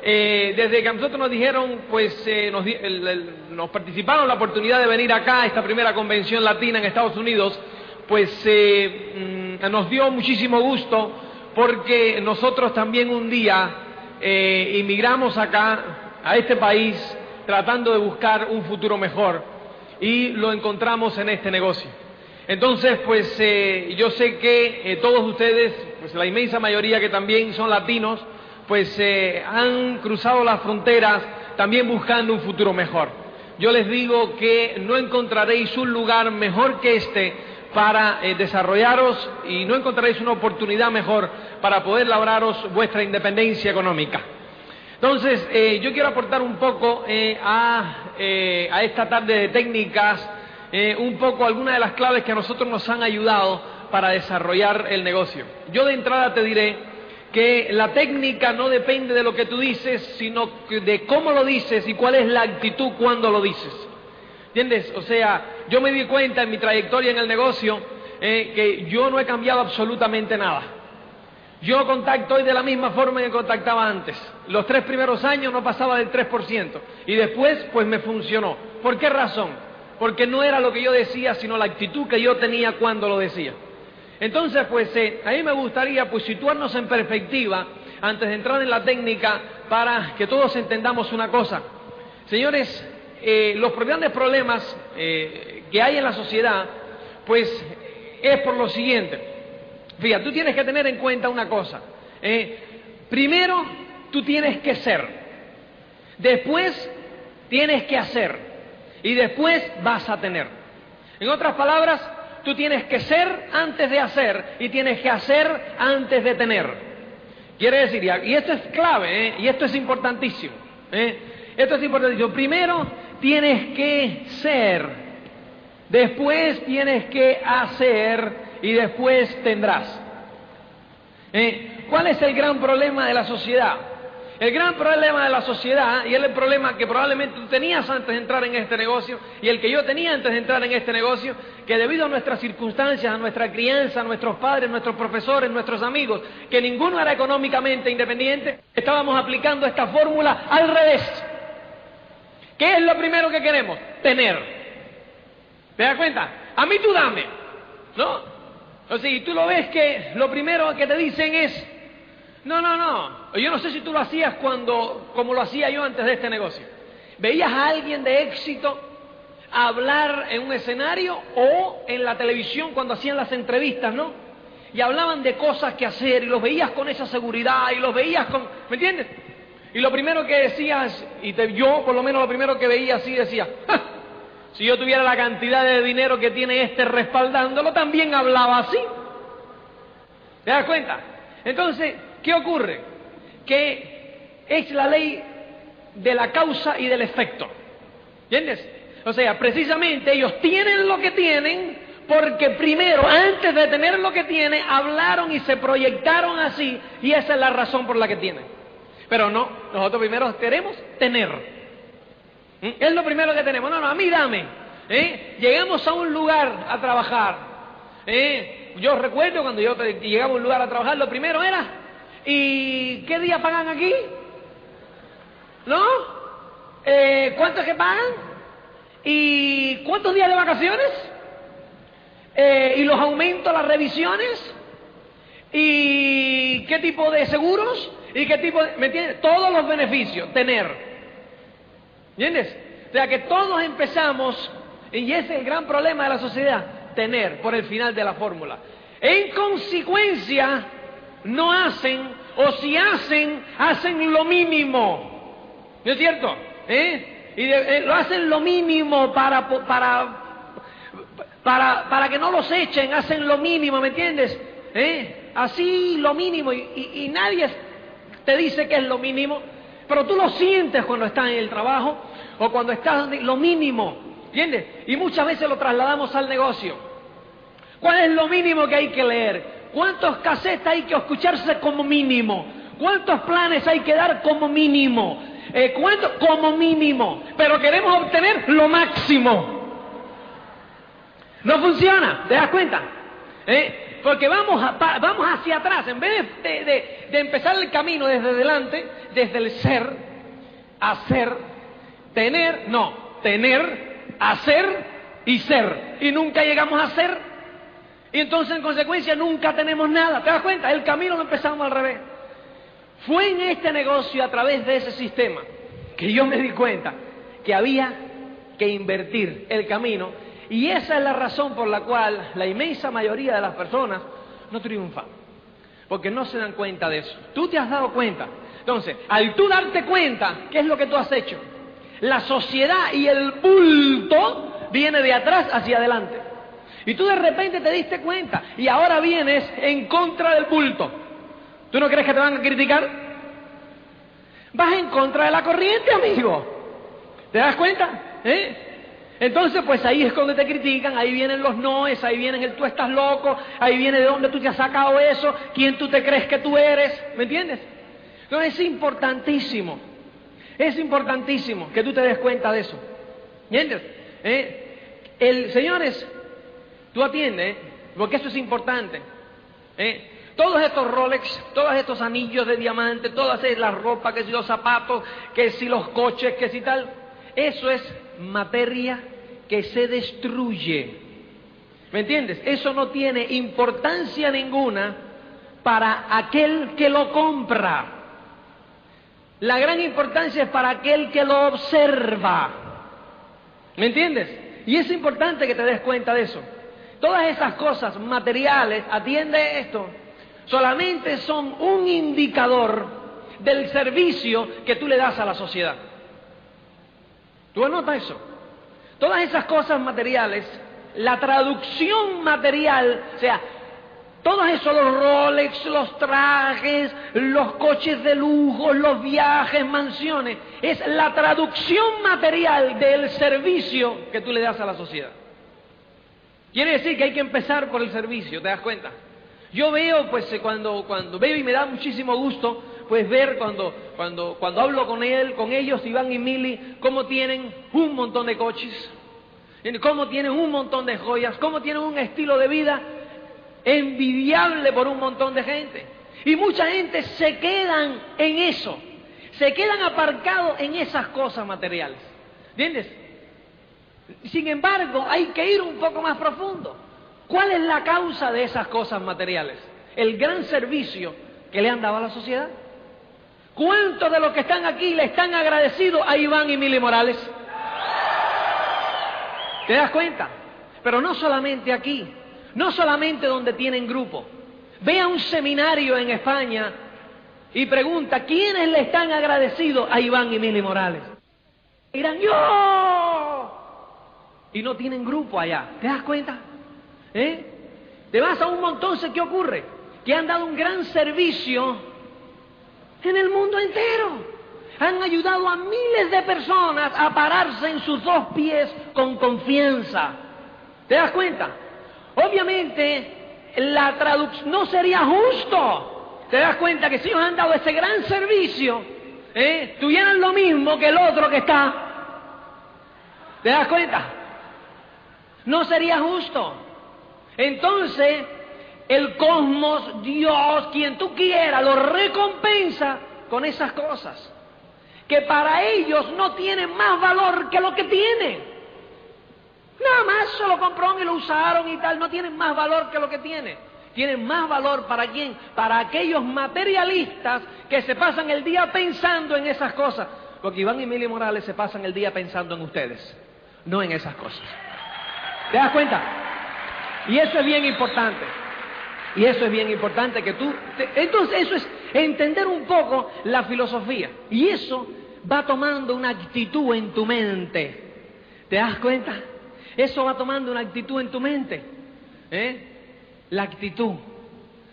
desde que a nosotros nos dijeron, pues nos participaron la oportunidad de venir acá a esta primera convención latina en Estados Unidos, pues nos dio muchísimo gusto porque nosotros también un día inmigramos acá a este país tratando de buscar un futuro mejor y lo encontramos en este negocio. Entonces, pues yo sé que todos ustedes, pues la inmensa mayoría que también son latinos, pues han cruzado las fronteras también buscando un futuro mejor. Yo les digo que no encontraréis un lugar mejor que este para desarrollaros y no encontraréis una oportunidad mejor para poder labraros vuestra independencia económica. Entonces, yo quiero aportar un poco a esta tarde de técnicas, un poco algunas de las claves que a nosotros nos han ayudado para desarrollar el negocio. Yo de entrada te diré que la técnica no depende de lo que tú dices, sino de cómo lo dices y cuál es la actitud cuando lo dices. ¿Entiendes? O sea, yo me di cuenta en mi trayectoria en el negocio que yo no he cambiado absolutamente nada. Yo contacto hoy de la misma forma que contactaba antes. Los 3 primeros años no pasaba del 3%. Y después, pues me funcionó. ¿Por qué razón? Porque no era lo que yo decía, sino la actitud que yo tenía cuando lo decía. Entonces, pues a mí me gustaría pues situarnos en perspectiva antes de entrar en la técnica para que todos entendamos una cosa. Señores, los grandes problemas que hay en la sociedad, pues es por lo siguiente. Fíjate, tú tienes que tener en cuenta una cosa. Primero, tú tienes que ser. Después, tienes que hacer. Y después vas a tener. En otras palabras, tú tienes que ser antes de hacer y tienes que hacer antes de tener. Quiere decir, y esto es clave, y esto es importantísimo. Esto es importantísimo. Primero tienes que ser, después tienes que hacer y después tendrás. ¿Cuál es el gran problema de la sociedad? El gran problema de la sociedad, y es el problema que probablemente tú tenías antes de entrar en este negocio, y el que yo tenía antes de entrar en este negocio, que debido a nuestras circunstancias, a nuestra crianza, a nuestros padres, nuestros profesores, nuestros amigos, que ninguno era económicamente independiente, estábamos aplicando esta fórmula al revés. ¿Qué es lo primero que queremos? Tener. ¿Te das cuenta? A mí tú dame, ¿no? O sea, y tú lo ves que lo primero que te dicen es: no. Yo no sé si tú lo hacías como lo hacía yo antes de este negocio. Veías a alguien de éxito hablar en un escenario o en la televisión cuando hacían las entrevistas, ¿no? Y hablaban de cosas que hacer y los veías con esa seguridad y los veías con... ¿Me entiendes? Y lo primero que decías, yo por lo menos lo primero que veía así decía: ¡ja! Si yo tuviera la cantidad de dinero que tiene este respaldándolo, también hablaba así. ¿Te das cuenta? Entonces, ¿qué ocurre? Que es la ley de la causa y del efecto. ¿Entiendes? O sea, precisamente ellos tienen lo que tienen porque primero, antes de tener lo que tienen, hablaron y se proyectaron así, y esa es la razón por la que tienen. Pero no, nosotros primero queremos tener. Es lo primero que tenemos. No, a mí dame. Llegamos a un lugar a trabajar. Yo recuerdo cuando yo llegaba a un lugar a trabajar, lo primero era: ¿y qué día pagan aquí? ¿No? ¿Cuánto es que pagan? ¿Y cuántos días de vacaciones? ¿Y los aumentos, las revisiones? ¿Y qué tipo de seguros? ¿Y qué tipo de...? ¿Me entiendes? Todos los beneficios, tener. ¿Entiendes? O sea que todos empezamos, y ese es el gran problema de la sociedad, tener, por el final de la fórmula. En consecuencia, no hacen, o si hacen, hacen lo mínimo. ¿No es cierto? Lo hacen lo mínimo para que no los echen, hacen lo mínimo, ¿me entiendes? Así lo mínimo, y nadie te dice que es lo mínimo, pero tú lo sientes cuando estás en el trabajo o cuando estás lo mínimo, ¿entiendes? Y muchas veces lo trasladamos al negocio. ¿Cuál es lo mínimo que hay que leer? ¿Cuántos cassettes hay que escucharse como mínimo? ¿Cuántos planes hay que dar como mínimo? ¿Cuánto? Como mínimo. Pero queremos obtener lo máximo. No funciona, ¿te das cuenta? Porque vamos hacia atrás. En vez de empezar el camino desde delante, desde el ser, hacer, tener, no, tener, hacer y ser. Y nunca llegamos a ser. Y entonces, en consecuencia, nunca tenemos nada. ¿Te das cuenta? El camino lo empezamos al revés. Fue en este negocio, a través de ese sistema, que yo me di cuenta que había que invertir el camino. Y esa es la razón por la cual la inmensa mayoría de las personas no triunfan. Porque no se dan cuenta de eso. Tú te has dado cuenta. Entonces, al tú darte cuenta, ¿qué es lo que tú has hecho? La sociedad y el bulto viene de atrás hacia adelante. Y tú de repente te diste cuenta y ahora vienes en contra del bulto. ¿Tú no crees que te van a criticar? Vas en contra de la corriente, amigo. ¿Te das cuenta? Entonces, pues ahí es donde te critican, ahí vienen los noes, ahí vienen el tú estás loco, ahí viene de dónde tú te has sacado eso, quién tú te crees que tú eres, ¿me entiendes? Entonces es importantísimo que tú te des cuenta de eso, ¿entiendes? Señores, tú atiendes, porque eso es importante, todos estos Rolex, todos estos anillos de diamante, todas las ropas, que si los zapatos, que si los coches, que si tal, eso es materia que se destruye. ¿Me entiendes? Eso no tiene importancia ninguna para aquel que lo compra. La gran importancia es para aquel que lo observa. ¿Me entiendes? Y es importante que te des cuenta de eso. Todas esas cosas materiales, atiende esto, solamente son un indicador del servicio que tú le das a la sociedad. ¿Tú anotas eso? Todas esas cosas materiales, la traducción material, o sea, todos esos, los Rolex, los trajes, los coches de lujo, los viajes, mansiones, es la traducción material del servicio que tú le das a la sociedad. Quiere decir que hay que empezar por el servicio, ¿te das cuenta? Yo veo, pues, cuando veo, y me da muchísimo gusto, pues ver cuando hablo con ellos, Iván y Mili, cómo tienen un montón de coches, cómo tienen un montón de joyas, cómo tienen un estilo de vida envidiable por un montón de gente. Y mucha gente se quedan en eso, se quedan aparcados en esas cosas materiales, ¿entiendes? Sin embargo, hay que ir un poco más profundo. ¿Cuál es la causa de esas cosas materiales? El gran servicio que le han dado a la sociedad. ¿Cuántos de los que están aquí le están agradecidos a Iván y Mili Morales? ¿Te das cuenta? Pero no solamente aquí, no solamente donde tienen grupo. Ve a un seminario en España y pregunta, ¿quiénes le están agradecidos a Iván y Mili Morales? Dirán, ¡yo! Y no tienen grupo allá. ¿Te das cuenta? Te vas a un montón, ¿qué ocurre? Que han dado un gran servicio en el mundo entero. Han ayudado a miles de personas a pararse en sus dos pies con confianza. ¿Te das cuenta? Obviamente, la traducción no sería justo. ¿Te das cuenta que si ellos han dado ese gran servicio, tuvieran lo mismo que el otro que está? ¿Te das cuenta? No sería justo. Entonces, el cosmos, Dios, quien tú quieras, lo recompensa con esas cosas, que para ellos no tienen más valor que lo que tienen. Nada más se lo compraron y lo usaron y tal, no tienen más valor que lo que tienen. Tienen más valor ¿para quién? Para aquellos materialistas que se pasan el día pensando en esas cosas. Porque Iván y Mili Morales se pasan el día pensando en ustedes, no en esas cosas. ¿Te das cuenta? Y eso es bien importante. Y eso es bien importante que tú... Entonces eso es entender un poco la filosofía. Y eso va tomando una actitud en tu mente. ¿Te das cuenta? Eso va tomando una actitud en tu mente. La actitud.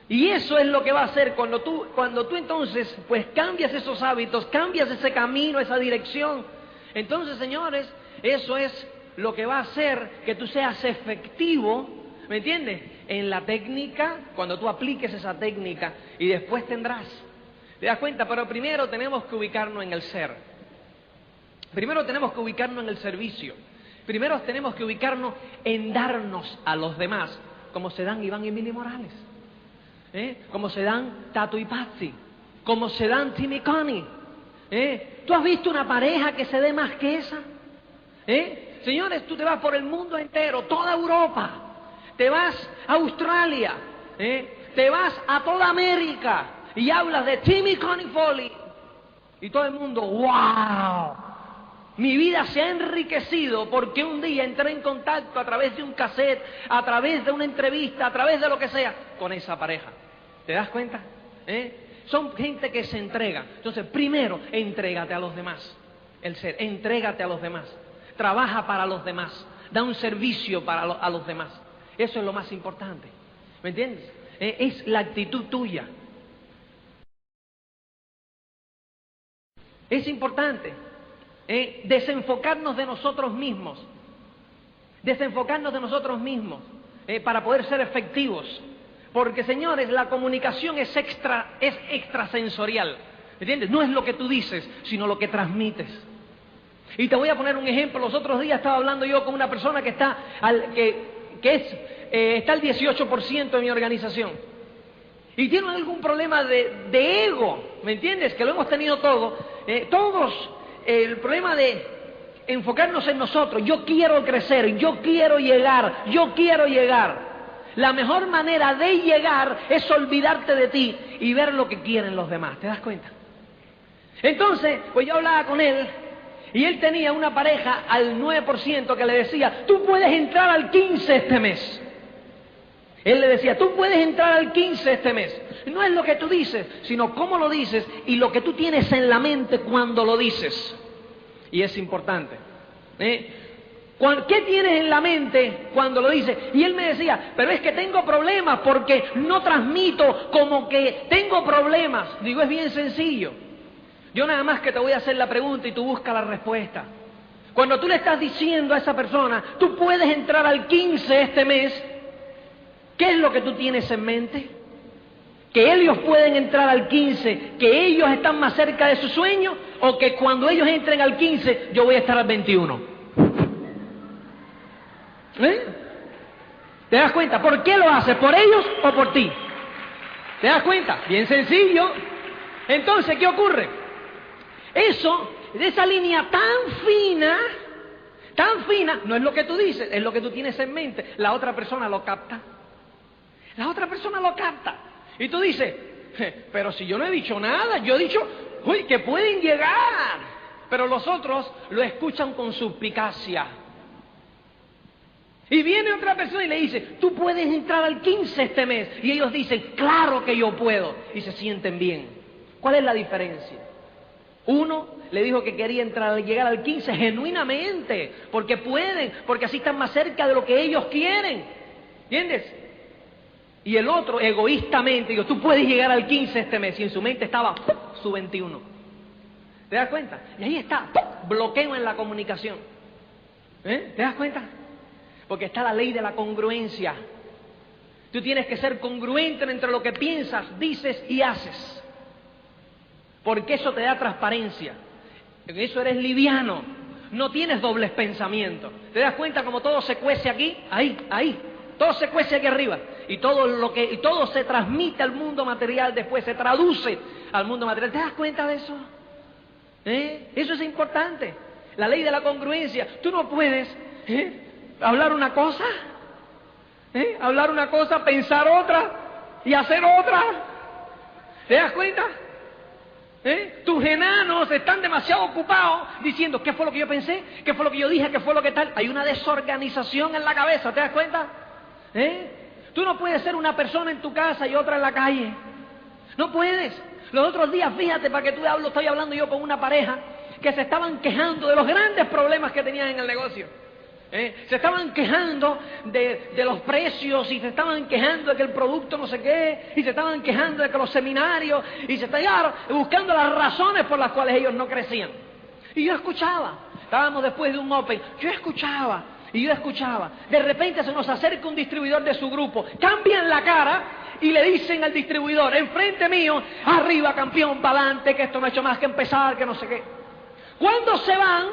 Y eso es lo que va a hacer cuando tú entonces pues cambias esos hábitos, cambias ese camino, esa dirección. Entonces, señores, eso es lo que va a hacer que tú seas efectivo, ¿me entiendes? En la técnica, cuando tú apliques esa técnica, y después tendrás. ¿Te das cuenta? Pero primero tenemos que ubicarnos en el ser. Primero tenemos que ubicarnos en el servicio. Primero tenemos que ubicarnos en darnos a los demás. como se dan Iván y Emily Morales, como se dan Tato y Patsy, como se dan Tim y Connie. ¿Tú has visto una pareja que se dé más que esa? Señores, tú te vas por el mundo entero, toda Europa, te vas a Australia, te vas a toda América y hablas de Tim y Connie Foley y todo el mundo, ¡wow! Mi vida se ha enriquecido porque un día entré en contacto a través de un cassette, a través de una entrevista, a través de lo que sea, con esa pareja. ¿Te das cuenta? Son gente que se entrega. Entonces, primero, entrégate a los demás. Entrégate a los demás. Trabaja para los demás. Da un servicio a los demás. Eso es lo más importante. ¿Me entiendes? Es la actitud tuya. Es importante desenfocarnos de nosotros mismos. Desenfocarnos de nosotros mismos para poder ser efectivos. Porque, señores, la comunicación es extrasensorial. ¿Me entiendes? No es lo que tú dices, sino lo que transmites. Y te voy a poner un ejemplo. Los otros días estaba hablando yo con una persona que está está al 18% en mi organización. Y tiene algún problema de ego, ¿me entiendes? Que lo hemos tenido todos. El problema de enfocarnos en nosotros. Yo quiero crecer, yo quiero llegar. La mejor manera de llegar es olvidarte de ti y ver lo que quieren los demás. ¿Te das cuenta? Entonces, pues yo hablaba con él y él tenía una pareja al 9% que le decía, tú puedes entrar al 15 este mes. Él le decía, tú puedes entrar al 15 este mes. No es lo que tú dices, sino cómo lo dices y lo que tú tienes en la mente cuando lo dices. Y es importante. ¿Qué tienes en la mente cuando lo dices? Y él me decía, pero es que tengo problemas porque no transmito como que tengo problemas. Digo, es bien sencillo. Yo nada más que te voy a hacer la pregunta y tú buscas la respuesta. Cuando tú le estás diciendo a esa persona, tú puedes entrar al 15 este mes, ¿qué es lo que tú tienes en mente? ¿Que ellos pueden entrar al 15, que ellos están más cerca de su sueño? ¿O que cuando ellos entren al 15, yo voy a estar al 21? ¿Te das cuenta? ¿Por qué lo haces? ¿Por ellos o por ti? ¿Te das cuenta? Bien sencillo. Entonces, ¿qué ocurre? Esa línea tan fina, no es lo que tú dices, es lo que tú tienes en mente. La otra persona lo capta. Y tú dices, pero si yo no he dicho nada, yo he dicho, uy, que pueden llegar. Pero los otros lo escuchan con suspicacia. Y viene otra persona y le dice, tú puedes entrar al 15 este mes. Y ellos dicen, claro que yo puedo. Y se sienten bien. ¿Cuál es la diferencia? Uno le dijo que quería llegar al 15 genuinamente, porque pueden, porque así están más cerca de lo que ellos quieren. ¿Entiendes? Y el otro, egoístamente, dijo, tú puedes llegar al 15 este mes. Y en su mente estaba su 21. ¿Te das cuenta? Y ahí está, bloqueo en la comunicación. ¿Te das cuenta? Porque está la ley de la congruencia. Tú tienes que ser congruente entre lo que piensas, dices y haces. Porque eso te da transparencia. En eso eres liviano. No tienes dobles pensamientos. ¿Te das cuenta cómo todo se cuece aquí? Ahí. Todo se cuece aquí arriba. Y todo se transmite al mundo material, después se traduce al mundo material. ¿Te das cuenta de eso? Eso es importante. La ley de la congruencia. Tú no puedes hablar una cosa, pensar otra y hacer otra. ¿Te das cuenta? Tus enanos están demasiado ocupados diciendo ¿qué fue lo que yo pensé? ¿Qué fue lo que yo dije? ¿Qué fue lo que tal? Hay una desorganización en la cabeza, ¿te das cuenta? Tú no puedes ser una persona en tu casa y otra en la calle. No puedes. Los otros días, fíjate, para que tú hables, estoy hablando yo con una pareja que se estaban quejando de los grandes problemas que tenían en el negocio. Se estaban quejando de los precios y se estaban quejando de que el producto no sé qué y se estaban quejando de que los seminarios y se estaban buscando las razones por las cuales ellos no crecían. Y yo escuchaba, estábamos después de un Open, yo escuchaba. De repente se nos acerca un distribuidor de su grupo, cambian la cara y le dicen al distribuidor, enfrente mío, arriba campeón, para adelante, que esto no ha hecho más que empezar, que no sé qué. Cuando se van,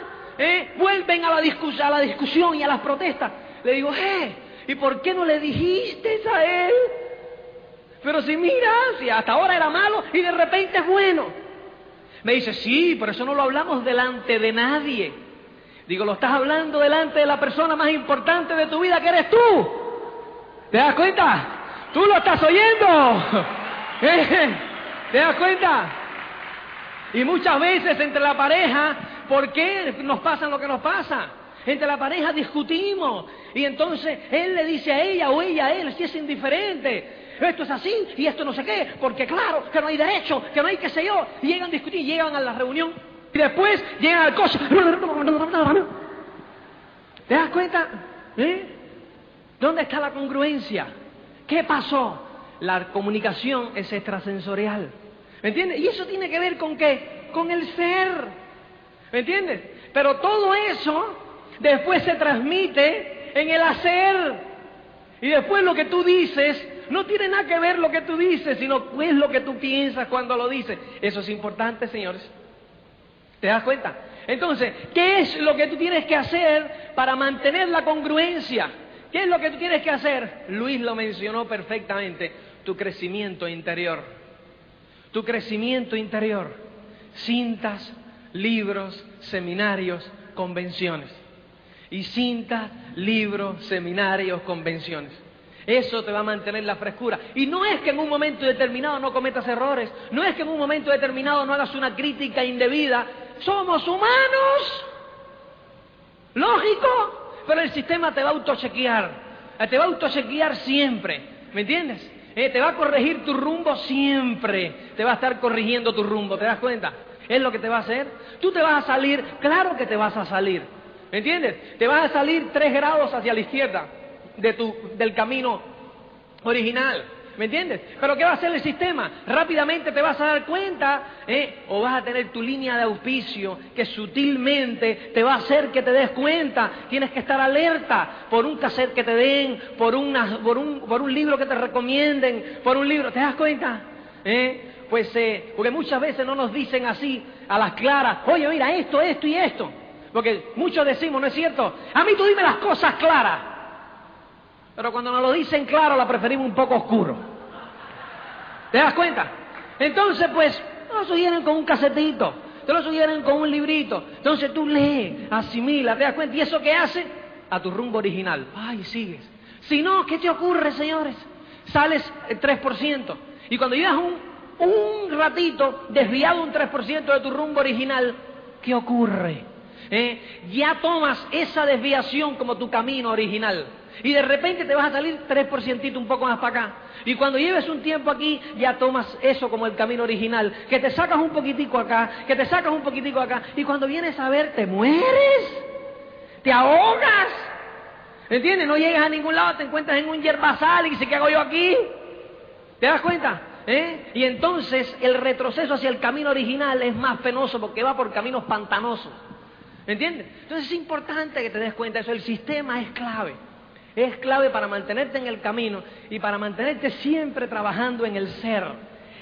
vuelven a la discusión y a las protestas. Le digo, ¿Y por qué no le dijiste a él? Pero si mira, si hasta ahora era malo y de repente es bueno. Me dice, sí, pero eso no lo hablamos delante de nadie. Digo, lo estás hablando delante de la persona más importante de tu vida, que eres tú. ¿Te das cuenta? Tú lo estás oyendo. ¿Te das cuenta? Y muchas veces entre la pareja, ¿por qué nos pasa lo que nos pasa? Entre la pareja discutimos y entonces él le dice a ella o ella a él, si es indiferente. Esto es así y esto no sé qué, porque claro, que no hay derecho, que no hay qué sé yo. Y llegan a discutir, llegan a la reunión y después llegan al coche. ¿Te das cuenta? ¿Dónde está la congruencia? ¿Qué pasó? La comunicación es extrasensorial. ¿Me entiendes? Y eso tiene que ver con ¿qué? Con el ser. ¿Me entiendes? Pero todo eso después se transmite en el hacer. Y después lo que tú dices no tiene nada que ver lo que tú dices, sino qué es lo que tú piensas cuando lo dices. Eso es importante, señores. ¿Te das cuenta? Entonces, ¿qué es lo que tú tienes que hacer para mantener la congruencia? ¿Qué es lo que tú tienes que hacer? Luis lo mencionó perfectamente. Tu crecimiento interior. Tu crecimiento interior. Cintas, libros, seminarios, convenciones. Y cintas, libros, seminarios, convenciones. Eso te va a mantener la frescura. Y no es que en un momento determinado no cometas errores. No es que en un momento determinado no hagas una crítica indebida. Somos humanos. Lógico. Pero el sistema te va a autochequear. Te va a autochequear siempre. ¿Me entiendes? Te va a corregir tu rumbo siempre. Te va a estar corrigiendo tu rumbo. ¿Te das cuenta? Es lo que te va a hacer. Tú te vas a salir. Claro que te vas a salir. ¿Me entiendes? Te vas a salir 3 grados hacia la izquierda del camino original. ¿Me entiendes? Pero ¿qué va a hacer el sistema? Rápidamente te vas a dar cuenta, o vas a tener tu línea de auspicio que sutilmente te va a hacer que te des cuenta. Tienes que estar alerta por un cassette que te den, por un libro que te recomienden, por un libro. ¿Te das cuenta? Porque muchas veces no nos dicen así a las claras, oye, mira, esto y esto. Porque muchos decimos, ¿no es cierto? A mí tú dime las cosas claras. Pero cuando nos lo dicen claro, la preferimos un poco oscuro. ¿Te das cuenta? Entonces, pues, no lo sugieren con un casetito, te lo sugieren con un librito. Entonces tú lees, asimilas, ¿te das cuenta? ¿Y eso qué hace? A tu rumbo original. Ay, sigues. Si no, ¿qué te ocurre, señores? Sales el 3%. Y cuando llevas un ratito desviado un 3% de tu rumbo original, ¿qué ocurre? Ya tomas esa desviación como tu camino original. Y de repente te vas a salir 3% un poco más para acá. Y cuando lleves un tiempo aquí, ya tomas eso como el camino original. Que te sacas un poquitico acá, que te sacas un poquitico acá. Y cuando vienes a ver, te mueres. Te ahogas. ¿Entiendes? No llegas a ningún lado, te encuentras en un yerbazal y dices, ¿qué hago yo aquí? ¿Te das cuenta? Y entonces el retroceso hacia el camino original es más penoso porque va por caminos pantanosos. ¿Entiendes? Entonces es importante que te des cuenta de eso. El sistema es clave. Es clave para mantenerte en el camino y para mantenerte siempre trabajando en el ser.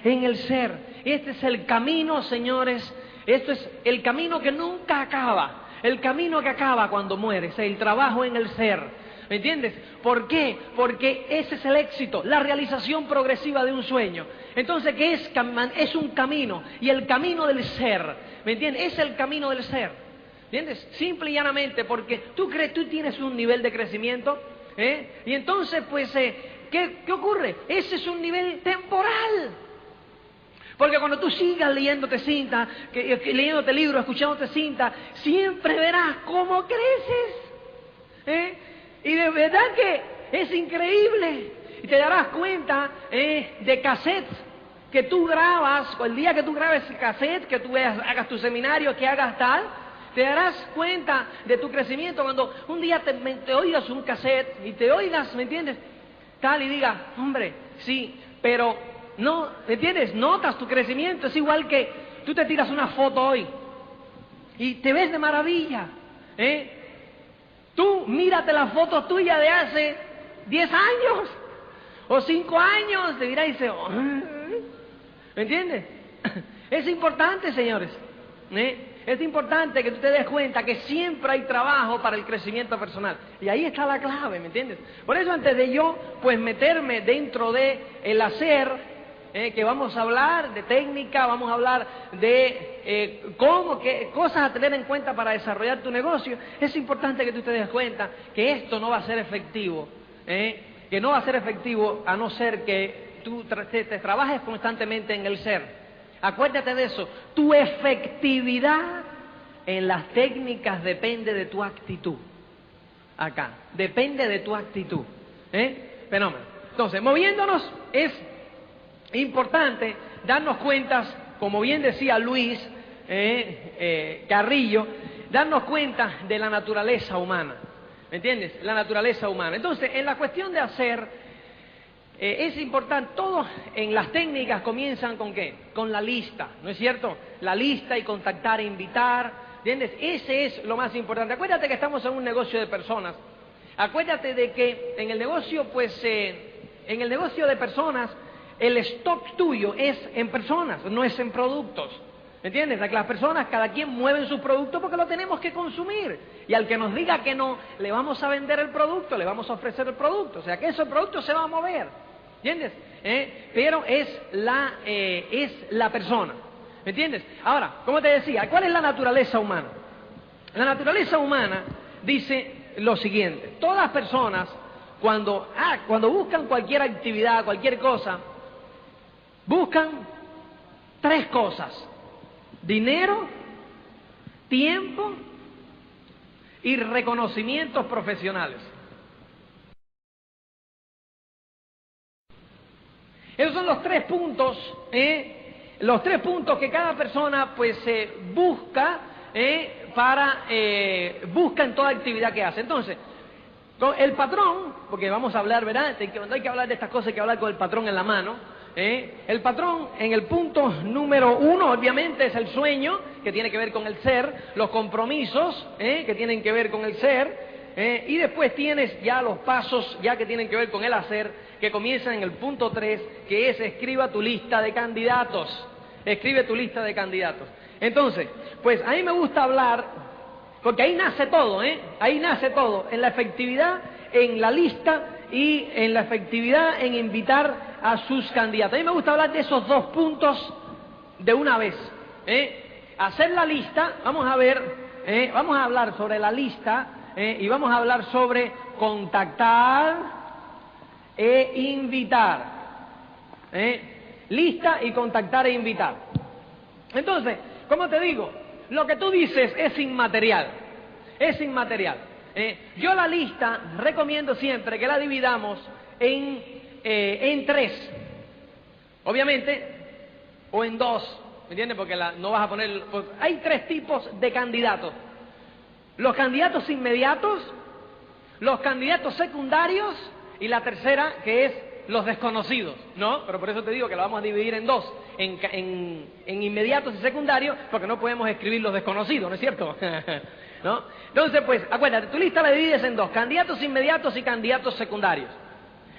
En el ser. Este es el camino, señores. Esto es el camino que nunca acaba. El camino que acaba cuando mueres. El trabajo en el ser. ¿Me entiendes? ¿Por qué? Porque ese es el éxito, la realización progresiva de un sueño. Entonces, ¿qué es? Es un camino. Y el camino del ser. ¿Me entiendes? Es el camino del ser. ¿Entiendes? Simple y llanamente, porque tú tienes un nivel de crecimiento, y entonces, pues, ¿qué ocurre? Ese es un nivel temporal. Porque cuando tú sigas leyéndote cinta, leyéndote libros, escuchándote cinta, siempre verás cómo creces. Y de verdad que es increíble. Y te darás cuenta de cassettes que tú grabas, o el día que tú grabes cassette, que tú hagas tu seminario, que hagas tal. Te darás cuenta de tu crecimiento cuando un día te oigas un cassette y te oigas, ¿me entiendes? Tal y digas, hombre, sí, pero no, ¿me entiendes? Notas tu crecimiento, es igual que tú te tiras una foto hoy y te ves de maravilla, Tú mírate la foto tuya de hace 10 años o 5 años, te dirás y dices, ¿me entiendes? Es importante, señores. Es importante que tú te des cuenta que siempre hay trabajo para el crecimiento personal. Y ahí está la clave, ¿me entiendes? Por eso antes de yo, pues meterme dentro de el hacer, que vamos a hablar de técnica, vamos a hablar de qué cosas a tener en cuenta para desarrollar tu negocio, es importante que tú te des cuenta que esto no va a ser efectivo, que no va a ser efectivo a no ser que tú te trabajes constantemente en el ser. Acuérdate de eso, tu efectividad en las técnicas depende de tu actitud. Acá, depende de tu actitud. Fenómeno. Entonces, moviéndonos es importante darnos cuenta, como bien decía Luis Carrillo, darnos cuenta de la naturaleza humana. ¿Me entiendes? La naturaleza humana. Entonces, en la cuestión de hacer, es importante, todos en las técnicas comienzan ¿con qué? Con la lista, ¿no es cierto? La lista y contactar e invitar, ¿entiendes? Ese es lo más importante. Acuérdate que estamos en un negocio de personas. Acuérdate de que en el negocio, en el negocio de personas, el stock tuyo es en personas, no es en productos. ¿Entiendes? Las personas, cada quien mueve sus productos porque lo tenemos que consumir. Y al que nos diga que no, le vamos a vender el producto, le vamos a ofrecer el producto. O sea, que ese producto se va a mover. ¿Entiendes? Pero es la persona. ¿Me entiendes? Ahora, como te decía, ¿cuál es la naturaleza humana? La naturaleza humana dice lo siguiente. Todas las personas, cuando buscan cualquier actividad, cualquier cosa, buscan tres cosas: dinero, tiempo y reconocimientos profesionales. Esos son los tres puntos, que cada persona pues busca busca en toda actividad que hace. Entonces, el patrón, porque vamos a hablar, ¿verdad? Cuando hay que hablar de estas cosas hay que hablar con el patrón en la mano. El patrón en el punto número 1 obviamente es el sueño, que tiene que ver con el ser, los compromisos, que tienen que ver con el ser, y después tienes ya los pasos ya que tienen que ver con el hacer, que comienzan en el punto 3, que es escriba tu lista de candidatos. Escribe tu lista de candidatos. Entonces, pues a mí me gusta hablar, porque ahí nace todo, ahí nace todo, en la efectividad, en la lista y en la efectividad en invitar a sus candidatos. A mí me gusta hablar de esos dos puntos de una vez. Hacer la lista, vamos a hablar sobre la lista y vamos a hablar sobre contactar e invitar. Lista y contactar e invitar. Entonces, como te digo, lo que tú dices es inmaterial. Es inmaterial. Yo la lista recomiendo siempre que la dividamos en tres, obviamente, o en dos, ¿me entiendes? Porque no vas a poner... Pues, hay tres tipos de candidatos: los candidatos inmediatos, los candidatos secundarios y la tercera, que es los desconocidos, ¿no? Pero por eso te digo que lo vamos a dividir en dos, en inmediatos y secundarios, porque no podemos escribir los desconocidos, ¿no es cierto? ¿No? Entonces, pues, acuérdate, tu lista la divides en dos: candidatos inmediatos y candidatos secundarios.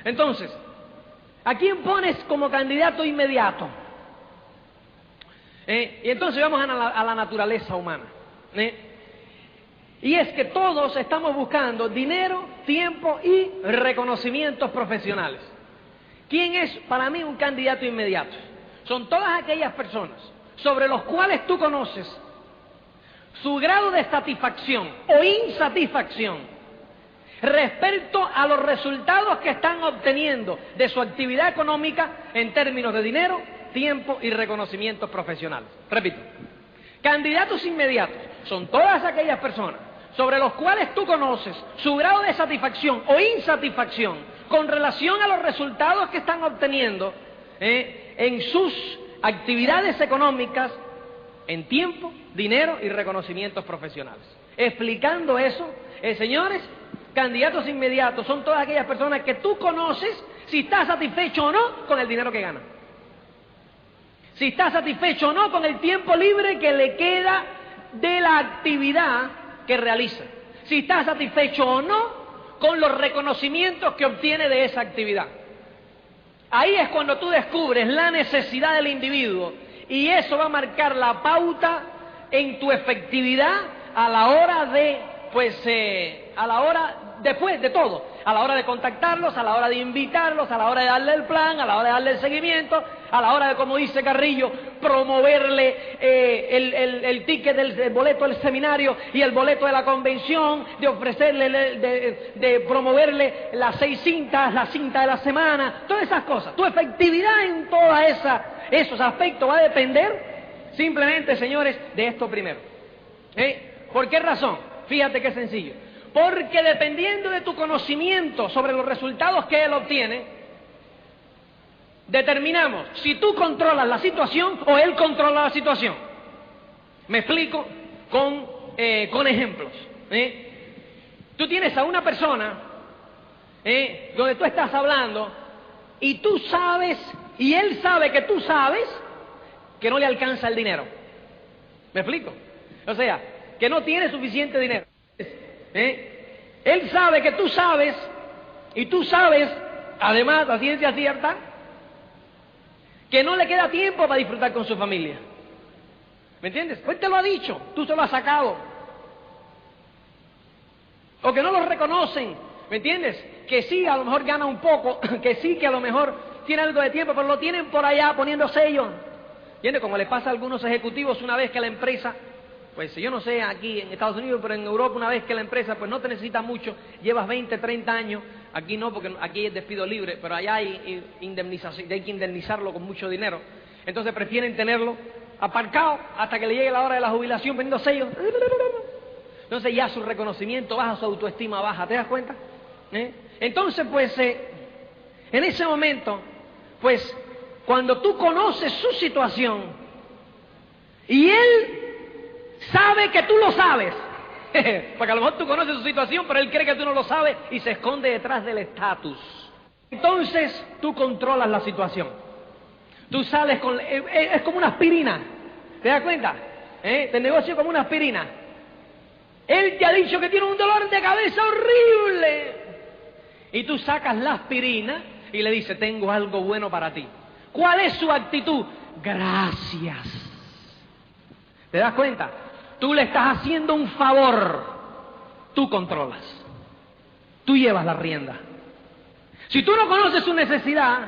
Entonces, ¿a quién pones como candidato inmediato? Y entonces vamos a la naturaleza humana. Y es que todos estamos buscando dinero, tiempo y reconocimientos profesionales. ¿Quién es para mí un candidato inmediato? Son todas aquellas personas sobre los cuales tú conoces su grado de satisfacción o insatisfacción respecto a los resultados que están obteniendo de su actividad económica en términos de dinero, tiempo y reconocimientos profesionales. Repito, candidatos inmediatos son todas aquellas personas sobre los cuales tú conoces su grado de satisfacción o insatisfacción con relación a los resultados que están obteniendo en sus actividades económicas en tiempo, dinero y reconocimientos profesionales. Explicando eso, señores, candidatos inmediatos son todas aquellas personas que tú conoces si está satisfecho o no con el dinero que gana, si está satisfecho o no con el tiempo libre que le queda de la actividad que realiza, si está satisfecho o no con los reconocimientos que obtiene de esa actividad. Ahí es cuando tú descubres la necesidad del individuo y eso va a marcar la pauta en tu efectividad a la hora de, después de todo, a la hora de contactarlos, a la hora de invitarlos, a la hora de darle el plan, a la hora de darle el seguimiento, a la hora de, como dice Carrillo, promoverle el ticket del boleto del seminario y el boleto de la convención, de ofrecerle, de promoverle las 6 cintas, la cinta de la semana, todas esas cosas. Tu efectividad en todos esos aspectos va a depender simplemente, señores, de esto primero. ¿Por qué razón? Fíjate qué sencillo. Porque dependiendo de tu conocimiento sobre los resultados que él obtiene, determinamos si tú controlas la situación o él controla la situación. Me explico con ejemplos. Tú tienes a una persona donde tú estás hablando y tú sabes, y él sabe que tú sabes que no le alcanza el dinero. ¿Me explico? O sea, que no tiene suficiente dinero. Él sabe que tú sabes, y tú sabes, además, la ciencia cierta, que no le queda tiempo para disfrutar con su familia. ¿Me entiendes? Pues te lo ha dicho, tú se lo has sacado. O que no lo reconocen, ¿me entiendes? Que sí, a lo mejor gana un poco, que sí, que a lo mejor tiene algo de tiempo, pero lo tienen por allá poniendo sellos. ¿Entiendes? Como le pasa a algunos ejecutivos una vez que la empresa, pues yo no sé aquí en Estados Unidos, pero en Europa una vez que la empresa pues no te necesita mucho, llevas 20, 30 años, aquí no, porque aquí es despido libre, pero allá hay indemnización, hay que indemnizarlo con mucho dinero. Entonces prefieren tenerlo aparcado hasta que le llegue la hora de la jubilación poniendo sellos. Entonces ya su reconocimiento baja, su autoestima baja, ¿te das cuenta? Entonces pues en ese momento, pues cuando tú conoces su situación y él sabe que tú lo sabes, porque a lo mejor tú conoces su situación, pero él cree que tú no lo sabes y se esconde detrás del estatus. Entonces tú controlas la situación. Tú sales con... es como una aspirina, ¿te das cuenta? Te negocio como una aspirina. Él te ha dicho que tiene un dolor de cabeza horrible y tú sacas la aspirina y le dices, tengo algo bueno para ti. ¿Cuál es su actitud? Gracias. ¿Te das cuenta? Tú le estás haciendo un favor. Tú controlas. Tú llevas la rienda. Si tú no conoces su necesidad,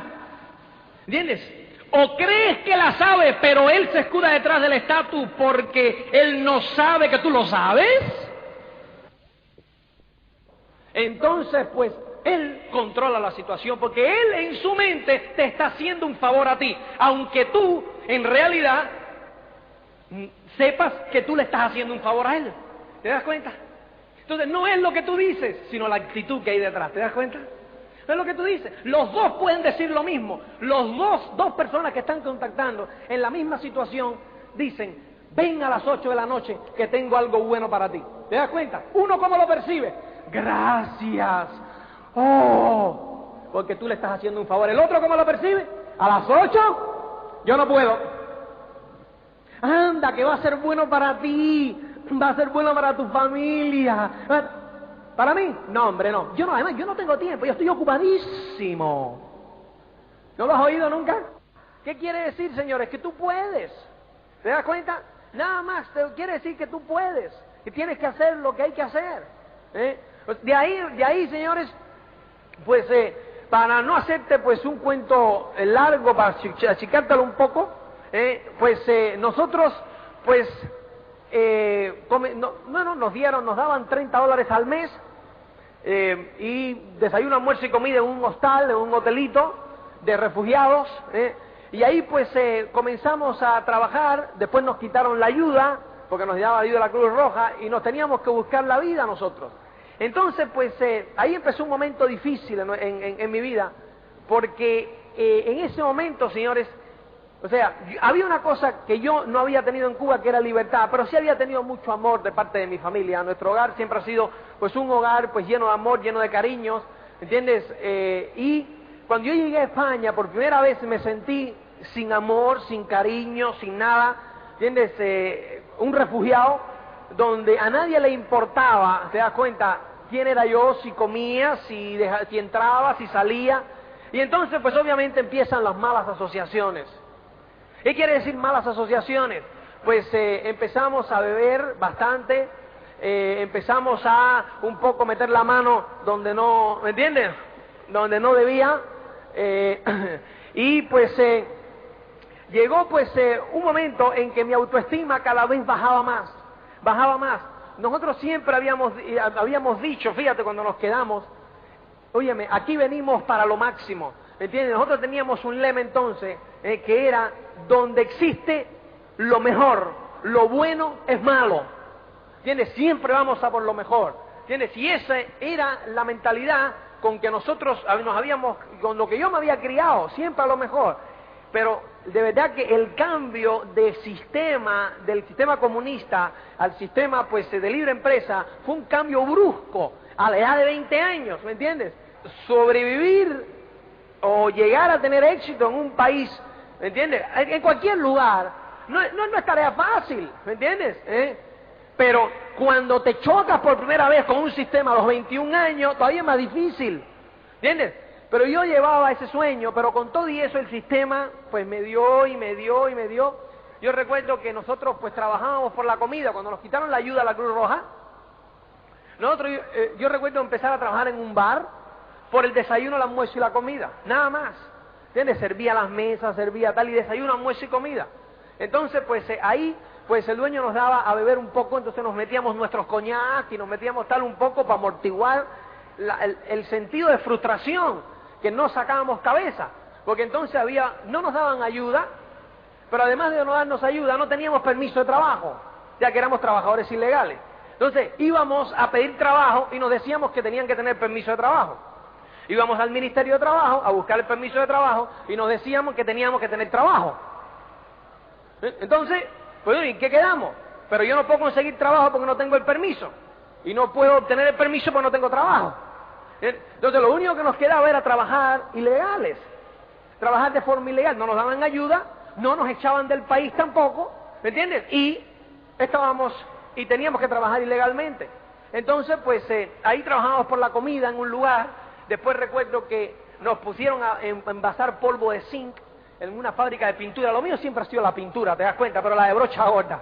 ¿entiendes? O crees que la sabe, pero él se escuda detrás del estatus porque él no sabe que tú lo sabes, entonces pues él controla la situación, porque él en su mente te está haciendo un favor a ti, aunque tú en realidad sepas que tú le estás haciendo un favor a él. ¿Te das cuenta? Entonces no es lo que tú dices, sino la actitud que hay detrás. ¿Te das cuenta? No es lo que tú dices. Los dos pueden decir lo mismo. Los dos personas que están contactando en la misma situación dicen, ven a las 8 de la noche que tengo algo bueno para ti. ¿Te das cuenta? Uno, ¿cómo lo percibe? Gracias. Oh, porque tú le estás haciendo un favor. El otro, ¿cómo lo percibe? A las 8 yo no puedo. Anda, que va a ser bueno para ti, va a ser bueno para tu familia. ¿Para mí? No, hombre, no. Además, yo no tengo tiempo, yo estoy ocupadísimo. ¿No lo has oído nunca? ¿Qué quiere decir, señores? Que tú puedes. ¿Te das cuenta? Nada más te quiere decir que tú puedes, que tienes que hacer lo que hay que hacer. De ahí, señores, pues para no hacerte pues un cuento largo, para achicártelo un poco, nosotros pues nos daban $30 al mes y desayuno, almuerzo y comida en un hostal, en un hotelito de refugiados, y ahí pues comenzamos a trabajar. Después nos quitaron la ayuda porque nos daba la ayuda de la Cruz Roja y nos teníamos que buscar la vida nosotros. Entonces pues ahí empezó un momento difícil en mi vida, porque en ese momento, señores, o sea, había una cosa que yo no había tenido en Cuba, que era libertad, pero sí había tenido mucho amor de parte de mi familia. Nuestro hogar siempre ha sido pues un hogar pues lleno de amor, lleno de cariños, ¿entiendes? Y cuando yo llegué a España por primera vez me sentí sin amor, sin cariño, sin nada, ¿entiendes? Un refugiado donde a nadie le importaba, ¿te das cuenta? Quién era yo, si comía, si entraba, si salía. Y entonces pues obviamente empiezan las malas asociaciones. ¿Qué quiere decir malas asociaciones? pues empezamos a beber bastante, empezamos a un poco meter la mano donde no, ¿me entiendes? Donde no debía, y pues llegó pues un momento en que mi autoestima cada vez bajaba más. Nosotros siempre habíamos dicho, fíjate, cuando nos quedamos, óyeme, aquí venimos para lo máximo, ¿me entiendes? Nosotros teníamos un lema entonces, que era, donde existe lo mejor, lo bueno es malo, ¿entiendes? Siempre vamos a por lo mejor, ¿entiendes? Y esa era la mentalidad con que nosotros con lo que yo me había criado, siempre a lo mejor. Pero de verdad que el cambio del sistema comunista al sistema pues de libre empresa fue un cambio brusco a la edad de 20 años, ¿me entiendes? Sobrevivir o llegar a tener éxito en un país, ¿me entiendes? En cualquier lugar, no es tarea fácil, ¿me entiendes? Pero cuando te chocas por primera vez con un sistema a los 21 años, todavía es más difícil, ¿entiendes? Pero yo llevaba ese sueño, pero con todo y eso el sistema pues me dio. Yo recuerdo que nosotros pues trabajábamos por la comida, cuando nos quitaron la ayuda a la Cruz Roja, yo recuerdo empezar a trabajar en un bar por el desayuno, el almuerzo y la comida, nada más, ¿entiendes? Servía las mesas, servía tal, y desayuno, almuerzo y comida. Entonces pues ahí pues el dueño nos daba a beber un poco, entonces nos metíamos nuestros coñac y nos metíamos tal un poco para amortiguar el sentido de frustración, que no sacábamos cabeza, porque entonces no nos daban ayuda, pero además de no darnos ayuda, no teníamos permiso de trabajo, ya que éramos trabajadores ilegales. Entonces íbamos a pedir trabajo y nos decíamos que tenían que tener permiso de trabajo. Íbamos al Ministerio de Trabajo a buscar el permiso de trabajo y nos decíamos que teníamos que tener trabajo. Entonces, pues, ¿y qué quedamos? Pero yo no puedo conseguir trabajo porque no tengo el permiso, y no puedo obtener el permiso porque no tengo trabajo. Entonces lo único que nos quedaba era trabajar ilegales, trabajar de forma ilegal, no nos daban ayuda, no nos echaban del país tampoco, ¿me entiendes? Y teníamos que trabajar ilegalmente. Entonces pues ahí trabajábamos por la comida en un lugar. Después recuerdo que nos pusieron a envasar polvo de zinc en una fábrica de pintura. Lo mío siempre ha sido la pintura, te das cuenta, pero la de brocha gorda.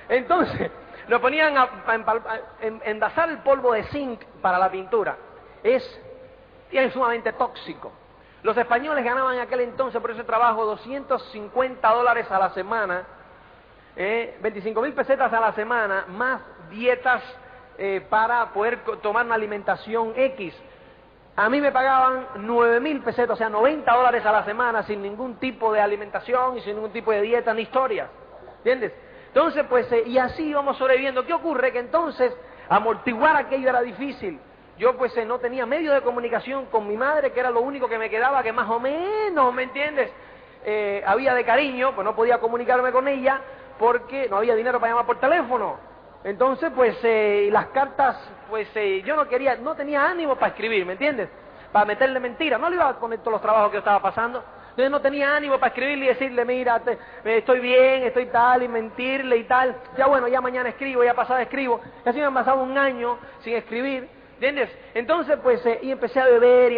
Entonces nos ponían a envasar el polvo de zinc para la pintura. Es sumamente tóxico. Los españoles ganaban en aquel entonces por ese trabajo $250 a la semana, 25.000 pesetas a la semana, más dietas para poder tomar una alimentación X. A mí me pagaban 9.000 pesetas, o sea, $90 a la semana, sin ningún tipo de alimentación y sin ningún tipo de dieta ni historias, ¿entiendes? Entonces, pues, y así íbamos sobreviviendo. ¿Qué ocurre? Que entonces, amortiguar aquello era difícil. Yo pues no tenía medio de comunicación con mi madre, que era lo único que me quedaba, que más o menos, ¿me entiendes? Había de cariño, pues no podía comunicarme con ella porque no había dinero para llamar por teléfono. Entonces pues las cartas, pues yo no tenía ánimo para escribir, ¿me entiendes? Para meterle mentiras, no le iba a poner todos los trabajos que yo estaba pasando. Entonces no tenía ánimo para escribirle y decirle, mira, estoy bien, estoy tal, y mentirle y tal. Ya bueno, ya mañana escribo, ya pasado escribo. Y así me han pasado un año sin escribir. ¿Entiendes? Entonces, pues, y empecé a beber,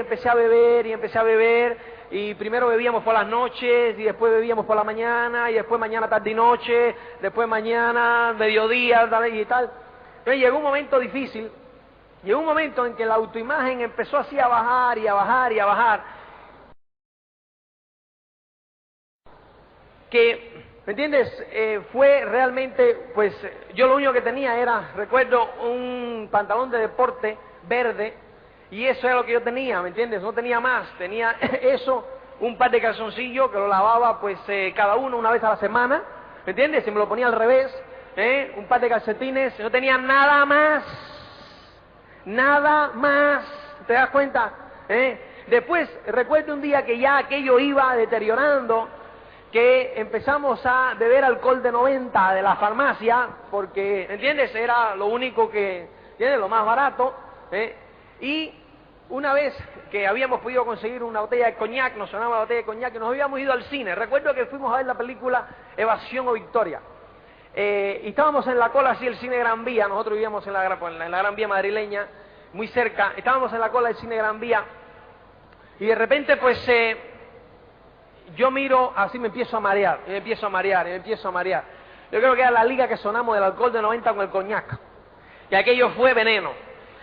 y primero bebíamos por las noches, y después bebíamos por la mañana, y después mañana, tarde y noche, después mañana, mediodía, y tal. Entonces llegó un momento difícil, llegó un momento en que la autoimagen empezó así a bajar, que, ¿me entiendes? Fue realmente, pues, yo lo único que tenía era, recuerdo, un pantalón de deporte verde, y eso era lo que yo tenía, ¿me entiendes? No tenía más, tenía eso, un par de calzoncillos que lo lavaba pues cada uno una vez a la semana, ¿me entiendes? Si me lo ponía al revés, un par de calcetines, no tenía nada más, ¿te das cuenta? Después recuerdo un día que ya aquello iba deteriorando, que empezamos a beber alcohol de 90 de la farmacia, porque, ¿entiendes? Era lo único que, ¿entiendes? Lo más barato, y una vez que habíamos podido conseguir una botella de coñac, nos sonaba la botella de coñac, y nos habíamos ido al cine. Recuerdo que fuimos a ver la película Evasión o Victoria, y estábamos en la cola así del cine Gran Vía. Nosotros vivíamos en la Gran Vía madrileña, muy cerca. Estábamos en la cola del cine Gran Vía, y de repente pues yo miro, así me empiezo a marear. Yo creo que era la liga que sonamos del alcohol de 90 con el coñac. Y aquello fue veneno.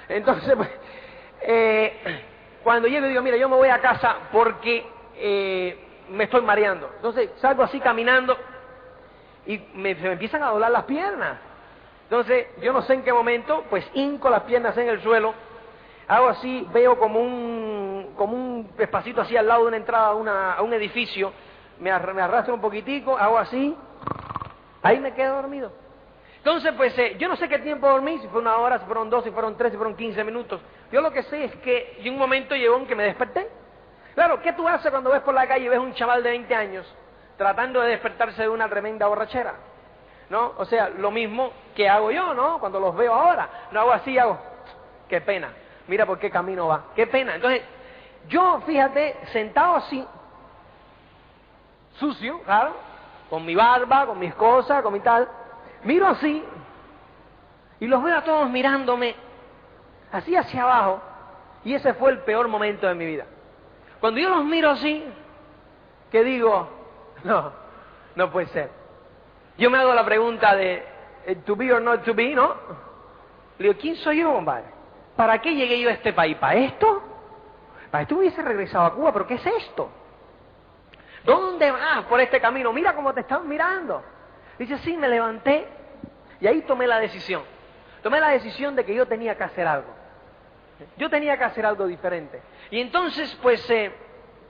Entonces, pues, cuando llego y digo, mira, yo me voy a casa porque me estoy mareando. Entonces salgo así caminando y se me empiezan a doblar las piernas. Entonces, yo no sé en qué momento, pues hinco las piernas en el suelo, hago así, veo como un espacito así al lado de una entrada a un edificio, me arrastro un poquitico, hago así, ahí me quedo dormido. Entonces, pues, yo no sé qué tiempo dormí, si fue 1 hora, si fueron 2, si fueron 3, si fueron 15 minutos. Yo lo que sé es que en un momento llegó en que me desperté. Claro, ¿qué tú haces cuando ves por la calle y ves un chaval de 20 años tratando de despertarse de una tremenda borrachera? ¿No? O sea, lo mismo que hago yo, ¿no? Cuando los veo ahora, no hago así, hago, qué pena, mira por qué camino va, qué pena. Entonces, yo, fíjate, sentado así, sucio, claro, con mi barba, con mis cosas, con mi tal, miro así, y los veo a todos mirándome, así hacia abajo, y ese fue el peor momento de mi vida. Cuando yo los miro así, que digo, no puede ser. Yo me hago la pregunta de to be or not to be, ¿no? Le digo, ¿quién soy yo, compadre? ¿Para qué llegué yo a este país? ¿Para esto? Para esto hubiese regresado a Cuba, pero ¿qué es esto? ¿Dónde vas por este camino? Mira cómo te están mirando. Dice, sí, me levanté y ahí tomé la decisión. Tomé la decisión de que yo tenía que hacer algo. Yo tenía que hacer algo diferente. Y entonces, pues,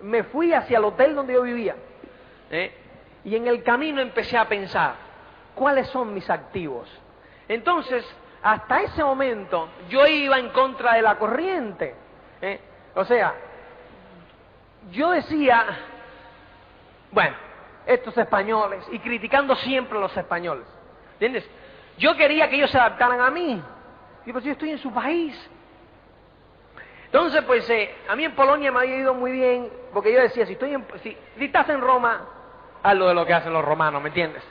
me fui hacia el hotel donde yo vivía. Y en el camino empecé a pensar, ¿cuáles son mis activos? Entonces, hasta ese momento, yo iba en contra de la corriente. O sea, yo decía, bueno, estos españoles, y criticando siempre a los españoles, ¿entiendes? Yo quería que ellos se adaptaran a mí. Y pues yo estoy en su país. Entonces, pues, a mí en Polonia me había ido muy bien, porque yo decía, si estás en Roma, haz lo de lo que hacen los romanos, ¿me entiendes?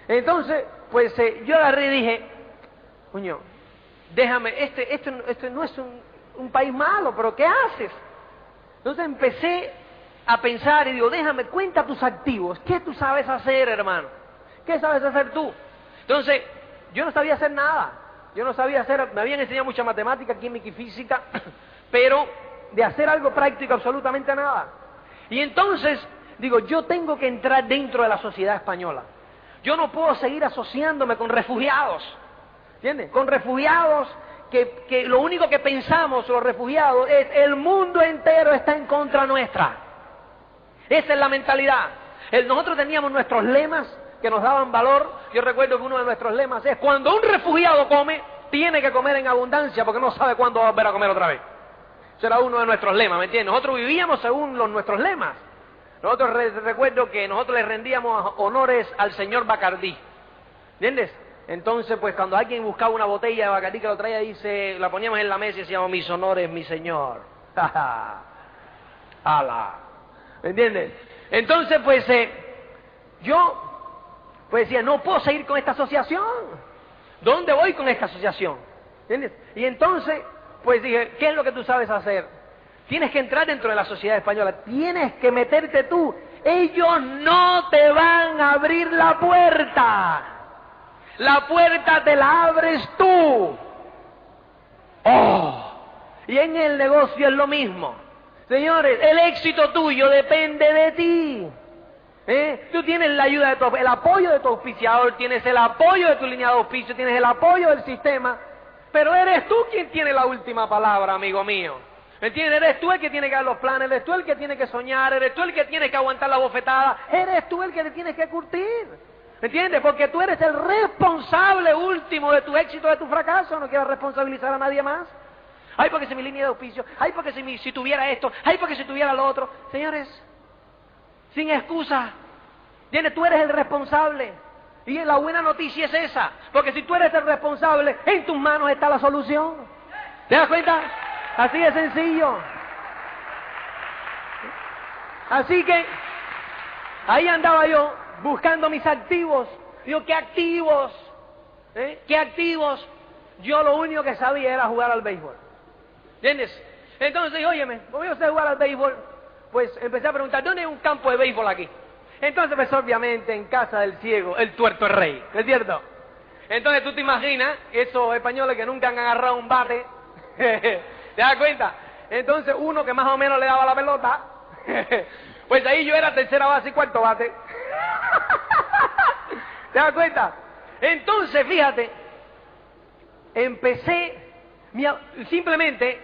Entonces, pues, yo agarré y dije, coño, déjame, este no es un país malo, pero ¿qué haces? Entonces empecé a pensar y digo, déjame, cuenta tus activos, ¿qué tú sabes hacer, hermano? ¿Qué sabes hacer tú? Entonces, yo no sabía hacer nada, me habían enseñado mucha matemática, química y física, pero de hacer algo práctico absolutamente nada. Y entonces, digo, yo tengo que entrar dentro de la sociedad española. Yo no puedo seguir asociándome con refugiados, ¿entiendes? Con refugiados que lo único que pensamos los refugiados es el mundo entero está en contra nuestra. Esa es la mentalidad. Nosotros teníamos nuestros lemas que nos daban valor. Yo recuerdo que uno de nuestros lemas es, cuando un refugiado come, tiene que comer en abundancia porque no sabe cuándo va a volver a comer otra vez. Ese era uno de nuestros lemas, ¿me entiendes? Nosotros vivíamos según nuestros lemas. Nosotros recuerdo que nosotros le rendíamos honores al señor Bacardí, ¿entiendes? Entonces, pues cuando alguien buscaba una botella de Bacardí que lo traía, la poníamos en la mesa y decíamos, mis honores, mi señor. ¡Hala! ¿Me entiendes? Entonces, pues, yo pues decía, no puedo seguir con esta asociación. ¿Dónde voy con esta asociación? ¿Entiendes? Y entonces, pues dije, ¿qué es lo que tú sabes hacer? Tienes que entrar dentro de la sociedad española, tienes que meterte tú. Ellos no te van a abrir la puerta te la abres tú. ¡Oh! Y en el negocio es lo mismo. Señores, el éxito tuyo depende de ti. Tú tienes la ayuda el apoyo de tu auspiciador, tienes el apoyo de tu línea de auspicio, tienes el apoyo del sistema, pero eres tú quien tiene la última palabra, amigo mío. ¿Me entiendes? Eres tú el que tiene que dar los planes, eres tú el que tiene que soñar, eres tú el que tiene que aguantar la bofetada, eres tú el que te tienes que curtir. ¿Me entiendes? Porque tú eres el responsable último de tu éxito, de tu fracaso. No quieras responsabilizar a nadie más. Ay, porque si mi línea de auspicio, ay, porque si tuviera esto, ay, porque si tuviera lo otro. Señores, sin excusa, ¿entiendes? Tú eres el responsable. Y la buena noticia es esa, porque si tú eres el responsable, en tus manos está la solución. ¿Te das cuenta? Así de sencillo. Así que ahí andaba yo buscando mis activos. Digo, ¿qué activos? ¿Qué activos? Yo lo único que sabía era jugar al béisbol. ¿Entiendes? Entonces, óyeme, como yo sé jugar al béisbol, pues empecé a preguntar, ¿dónde hay un campo de béisbol aquí? Entonces, pues obviamente en casa del ciego, el tuerto es rey, ¿no es cierto? Entonces tú te imaginas esos españoles que nunca han agarrado un bate, ¿te das cuenta? Entonces uno que más o menos le daba la pelota, pues ahí yo era tercera base y cuarto bate. ¿Te das cuenta? Entonces, fíjate, simplemente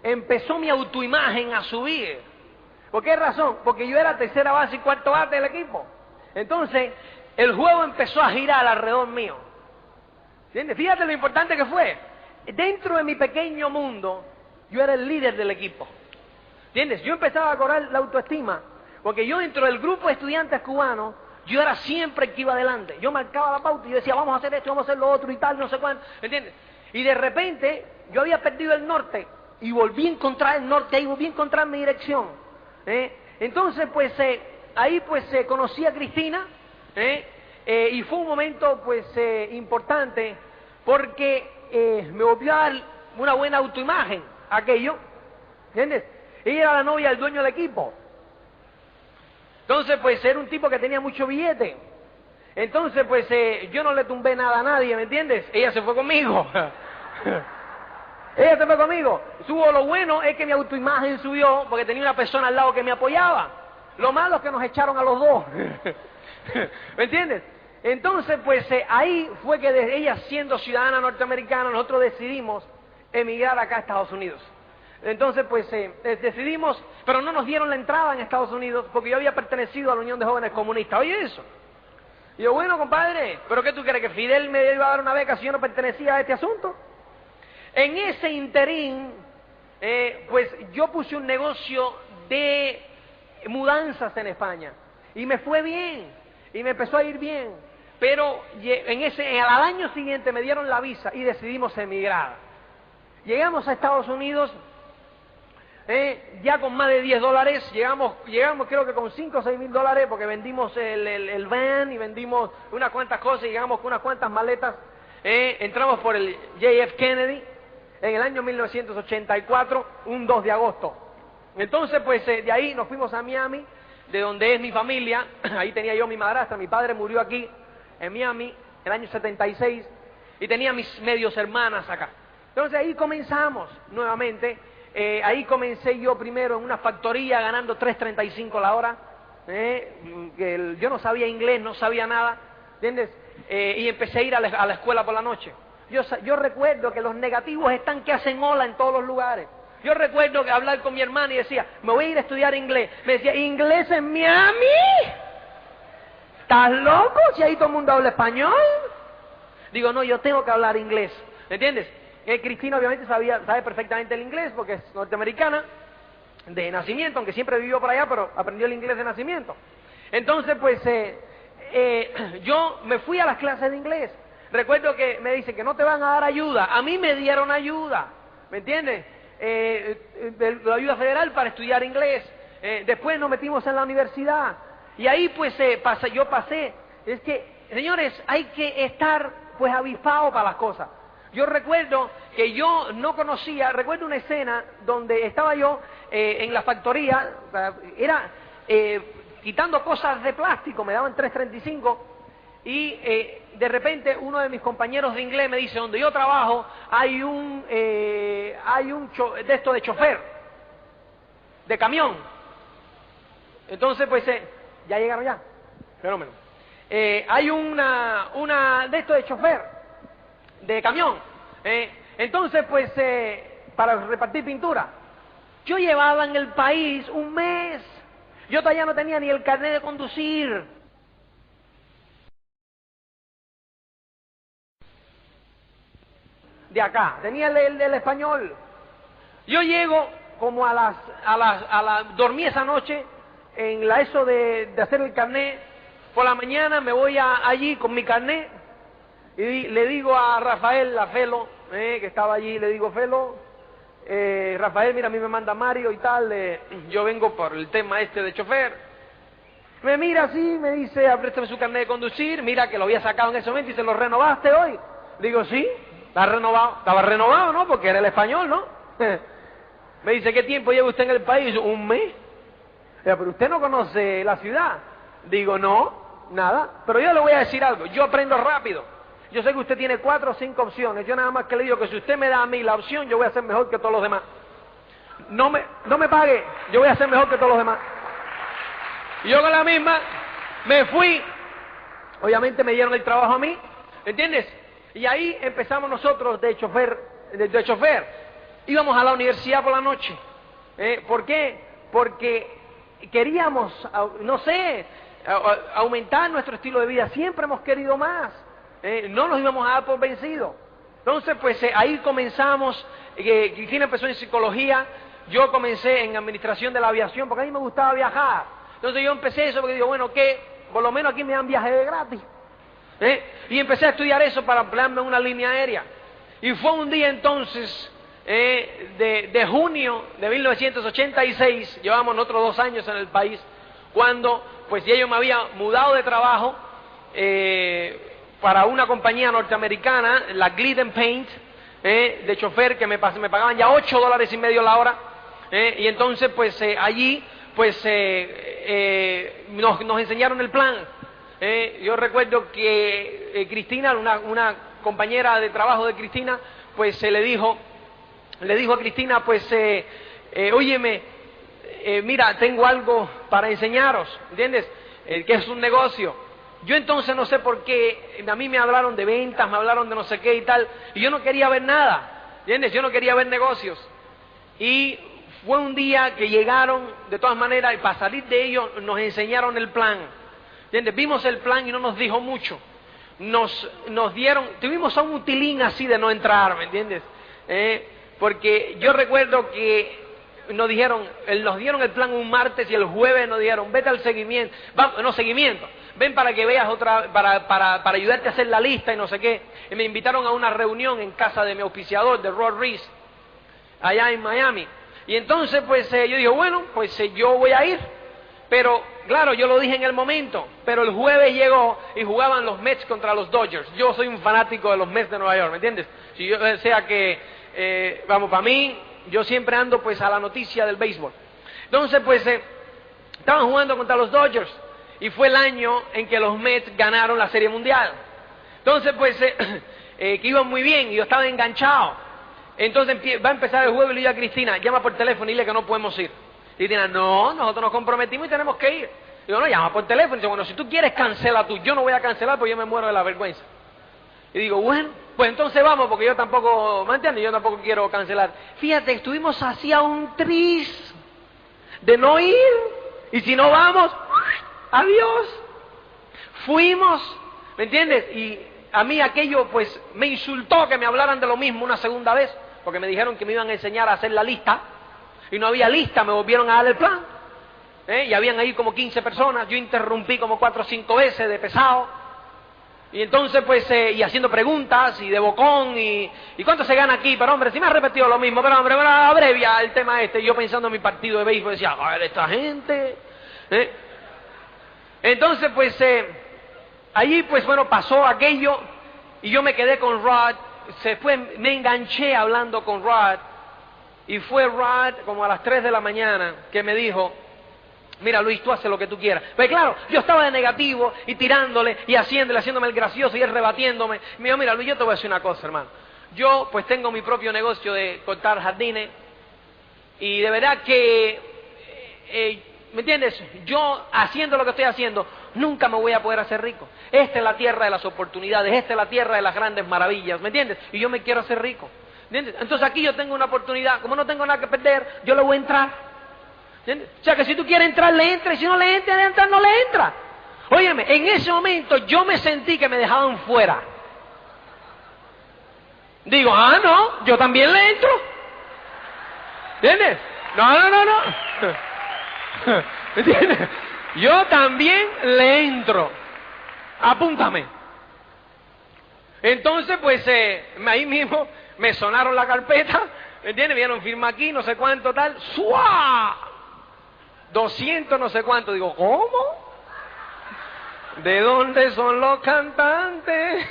empezó mi autoimagen a subir. ¿Por qué razón? Porque yo era tercera base y cuarto bate del equipo. Entonces, el juego empezó a girar alrededor mío. ¿Entiendes? Fíjate lo importante que fue. Dentro de mi pequeño mundo, yo era el líder del equipo. ¿Entiendes? Yo empezaba a cobrar la autoestima, porque yo dentro del grupo de estudiantes cubanos, yo era siempre el que iba adelante. Yo marcaba la pauta y yo decía, vamos a hacer esto, vamos a hacer lo otro y tal, no sé cuánto. ¿Entiendes? Y de repente, yo había perdido el norte y volví a encontrar el norte, ahí volví a encontrar mi dirección. Entonces, pues, ahí pues conocí a Cristina, y fue un momento pues importante porque me volvió a dar una buena autoimagen aquello, ¿entiendes? Ella era la novia del dueño del equipo. Entonces, pues, era un tipo que tenía mucho billete. Entonces, pues, yo no le tumbé nada a nadie, ¿me entiendes? Ella se fue conmigo. Ella se fue conmigo. Lo bueno es que mi autoimagen subió porque tenía una persona al lado que me apoyaba. Lo malo es que nos echaron a los dos. ¿Me entiendes? Entonces, pues, ahí fue que desde ella siendo ciudadana norteamericana, nosotros decidimos emigrar acá a Estados Unidos. Entonces, pues, decidimos, pero no nos dieron la entrada en Estados Unidos porque yo había pertenecido a la Unión de Jóvenes Comunistas. Oye, eso. Y yo, bueno, compadre, ¿pero qué tú crees? ¿Que Fidel me iba a dar una beca si yo no pertenecía a este asunto? En ese interín, pues, yo puse un negocio de mudanzas en España. Y me fue bien, y me empezó a ir bien. Pero al año siguiente me dieron la visa y decidimos emigrar. Llegamos a Estados Unidos, ya con más de $10, llegamos creo que con 5 o 6 mil dólares, porque vendimos el van y vendimos unas cuantas cosas y llegamos con unas cuantas maletas. Entramos por el JF Kennedy en el año 1984, un 2 de agosto. Entonces, pues, de ahí nos fuimos a Miami, de donde es mi familia. Ahí tenía yo mi madrastra, mi padre murió aquí, en Miami, en el año 76, y tenía mis medios hermanas acá. Entonces ahí comenzamos nuevamente. Ahí comencé yo primero en una factoría ganando $3.35 la hora. Yo no sabía inglés, no sabía nada, ¿entiendes? Y empecé a ir a la escuela por la noche. Yo recuerdo que los negativos están que hacen ola en todos los lugares. Yo recuerdo que hablar con mi hermana y decía, me voy a ir a estudiar inglés. Me decía, ¿inglés en Miami? ¿Estás loco? Si ahí todo el mundo habla español. Digo, no, yo tengo que hablar inglés, ¿me entiendes? Cristina obviamente sabe perfectamente el inglés porque es norteamericana de nacimiento, aunque siempre vivió por allá, pero aprendió el inglés de nacimiento. Entonces, pues, yo me fui a las clases de inglés. Recuerdo que me dicen que no te van a dar ayuda. A mí me dieron ayuda, ¿me entiendes? De ayuda federal para estudiar inglés. Después nos metimos en la universidad. Y ahí, pues, yo pasé. Es que, señores, hay que estar, pues, avispado para las cosas. Yo recuerdo que yo no conocía, recuerdo una escena donde estaba yo en la factoría, era quitando cosas de plástico, me daban $3.35 y de repente uno de mis compañeros de inglés me dice, donde yo trabajo hay un de esto de chofer, de camión. Entonces, pues, ya llegaron ya, fenómeno. Hay una de esto de chofer, de camión. Entonces, pues, para repartir pintura. Yo llevaba en el país un mes. Yo todavía no tenía ni el carnet de conducir. De acá, tenía el español. Yo llego como dormí esa noche en eso de hacer el carnet. Por la mañana me voy allí con mi carnet y le digo a Rafael, a Felo, que estaba allí, le digo, Felo, Rafael, mira, a mí me manda Mario y tal, yo vengo por el tema este de chofer. Me mira así, me dice, préstame su carnet de conducir, mira que lo había sacado en ese momento y se lo renovaste hoy. Digo, sí, está renovado. Estaba renovado, ¿no? Porque era el español, ¿no? Me dice, ¿qué tiempo lleva usted en el país? Un mes. Pero usted no conoce la ciudad. Digo, no, nada. Pero yo le voy a decir algo, yo aprendo rápido. Yo sé que usted tiene 4 o 5 opciones. Yo nada más que le digo que si usted me da a mí la opción, yo voy a ser mejor que todos los demás. No me pague, yo voy a ser mejor que todos los demás. Y yo con la misma me fui. Obviamente me dieron el trabajo a mí, ¿entiendes? Y ahí empezamos nosotros de chofer. Íbamos a la universidad por la noche. ¿Por qué? Porque queríamos, no sé, aumentar nuestro estilo de vida. Siempre hemos querido más. No nos íbamos a dar por vencidos. Entonces, pues ahí comenzamos. Cristina empezó en psicología. Yo comencé en administración de la aviación porque a mí me gustaba viajar. Entonces yo empecé eso porque digo, bueno, ¿qué? Por lo menos aquí me dan viajes de gratis. Y empecé a estudiar eso para emplearme en una línea aérea. Y fue un día entonces de junio de 1986, llevamos nosotros 2 años en el país, cuando pues ya yo me había mudado de trabajo para una compañía norteamericana, la Glidden Paint, de chofer, que me pagaban ya $8.50 la hora. Y entonces pues allí pues nos enseñaron el plan. Yo recuerdo que Cristina, una compañera de trabajo de Cristina, pues le dijo a Cristina, pues óyeme, mira, tengo algo para enseñaros, ¿entiendes? Que es un negocio. Yo entonces no sé por qué, a mí me hablaron de ventas, me hablaron de no sé qué y tal, y yo no quería ver nada, ¿entiendes? Yo no quería ver negocios. Y fue un día que llegaron, de todas maneras, y para salir de ello nos enseñaron el plan, ¿entiendes? Vimos el plan y no nos dijo mucho. Nos dieron, tuvimos a un tilín así de no entrar, ¿me entiendes? Porque yo recuerdo que nos dieron el plan un martes y el jueves nos dijeron, vete al seguimiento, ven para que veas para ayudarte a hacer la lista y no sé qué. Y me invitaron a una reunión en casa de mi auspiciador, de Rod Reese, allá en Miami. Y entonces pues yo dije, bueno, pues yo voy a ir. Pero, claro, yo lo dije en el momento, pero el jueves llegó y jugaban los Mets contra los Dodgers. Yo soy un fanático de los Mets de Nueva York, ¿me entiendes? Si yo sea que, para mí, yo siempre ando pues a la noticia del béisbol. Entonces, pues, estaban jugando contra los Dodgers y fue el año en que los Mets ganaron la Serie Mundial. Entonces, pues, que iban muy bien y yo estaba enganchado. Entonces va a empezar el juego y le digo a Cristina, llama por teléfono y dile que no podemos ir. Y Cristina, no, nosotros nos comprometimos y tenemos que ir. Digo, no, llama por teléfono. Y dice, bueno, si tú quieres, cancela tú. Yo no voy a cancelar porque yo me muero de la vergüenza. Y digo, bueno, pues entonces vamos, porque yo tampoco, ¿me entiendes? Yo tampoco quiero cancelar. Fíjate, estuvimos así a un tris de no ir. Y si no vamos, adiós. Fuimos, ¿me entiendes? Y a mí aquello, pues, me insultó que me hablaran de lo mismo una segunda vez, porque me dijeron que me iban a enseñar a hacer la lista. Y no había lista, me volvieron a dar el plan. Y habían ahí como 15 personas, yo interrumpí como 4 o 5 veces de pesado. Y entonces pues, y haciendo preguntas, y de bocón, y ¿cuánto se gana aquí? Pero hombre, si me ha repetido lo mismo, pero hombre, abrevia el tema este. Y yo pensando en mi partido de béisbol, decía, a ver, esta gente. Entonces pues, allí pues bueno, pasó aquello, y yo me quedé con Rod, me enganché hablando con Rod. Y fue Rod como a las 3 de la mañana que me dijo, mira Luis, tú haces lo que tú quieras. Pero claro, yo estaba de negativo y tirándole y haciéndome el gracioso y él rebatiéndome. Y me dijo, mira Luis, yo te voy a decir una cosa, hermano. Yo pues tengo mi propio negocio de cortar jardines y de verdad que, ¿me entiendes? Yo haciendo lo que estoy haciendo, nunca me voy a poder hacer rico. Esta es la tierra de las oportunidades, esta es la tierra de las grandes maravillas, ¿me entiendes? Y yo me quiero hacer rico. ¿Entiendes? Entonces aquí yo tengo una oportunidad, como no tengo nada que perder, yo le voy a entrar. ¿Entiendes? O sea que si tú quieres entrar, le entra, y si no le entra, no le entra. Óyeme, en ese momento yo me sentí que me dejaban fuera. Digo, no, yo también le entro. ¿Entiendes? No. ¿Entiendes? Yo también le entro. Apúntame. Entonces, pues, ahí mismo me sonaron la carpeta, ¿me entiendes? Vieron firma aquí, no sé cuánto tal, ¡suá! 200 no sé cuánto. Digo, ¿cómo? ¿De dónde son los cantantes?